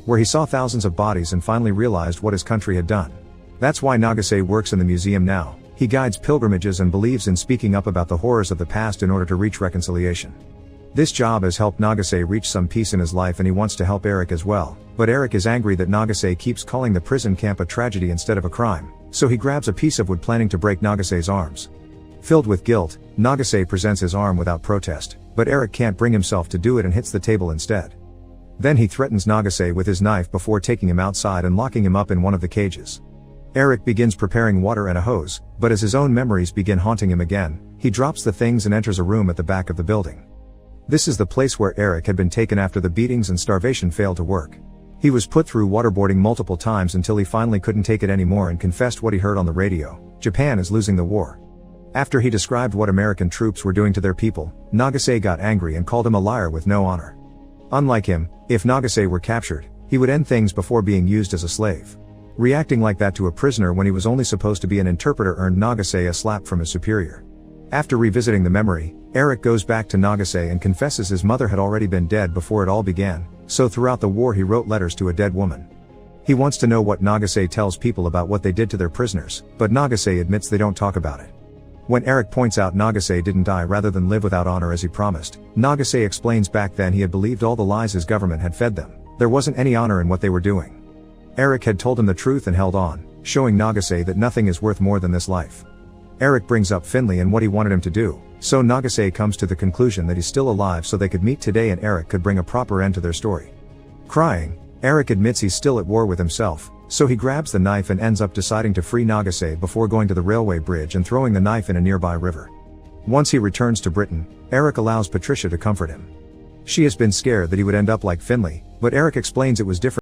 where he saw thousands of bodies and finally realized what his country had done. That's why Nagase works in the museum now. He guides pilgrimages and believes in speaking up about the horrors of the past in order to reach reconciliation. This job has helped Nagase reach some peace in his life, and he wants to help Eric as well, but Eric is angry that Nagase keeps calling the prison camp a tragedy instead of a crime, so he grabs a piece of wood planning to break Nagase's arms. Filled with guilt, Nagase presents his arm without protest, but Eric can't bring himself to do it and hits the table instead. Then he threatens Nagase with his knife before taking him outside and locking him up in one of the cages. Eric begins preparing water and a hose, but as his own memories begin haunting him again, he drops the things and enters a room at the back of the building. This is the place where Eric had been taken after the beatings and starvation failed to work. He was put through waterboarding multiple times until he finally couldn't take it anymore and confessed what he heard on the radio: Japan is losing the war. After he described what American troops were doing to their people, Nagase got angry and called him a liar with no honor. Unlike him, if Nagase were captured, he would end things before being used as a slave. Reacting like that to a prisoner when he was only supposed to be an interpreter earned Nagase a slap from his superior. After revisiting the memory, Eric goes back to Nagase and confesses his mother had already been dead before it all began, so throughout the war he wrote letters to a dead woman. He wants to know what Nagase tells people about what they did to their prisoners, but Nagase admits they don't talk about it. When Eric points out Nagase didn't die rather than live without honor as he promised, Nagase explains back then he had believed all the lies his government had fed them. There wasn't any honor in what they were doing. Eric had told him the truth and held on, showing Nagase that nothing is worth more than this life. Eric brings up Finley and what he wanted him to do, so Nagase comes to the conclusion that he's still alive so they could meet today and Eric could bring a proper end to their story. Crying, Eric admits he's still at war with himself, so he grabs the knife and ends up deciding to free Nagase before going to the railway bridge and throwing the knife in a nearby river. Once he returns to Britain, Eric allows Patricia to comfort him. She has been scared that he would end up like Finley, but Eric explains it was different.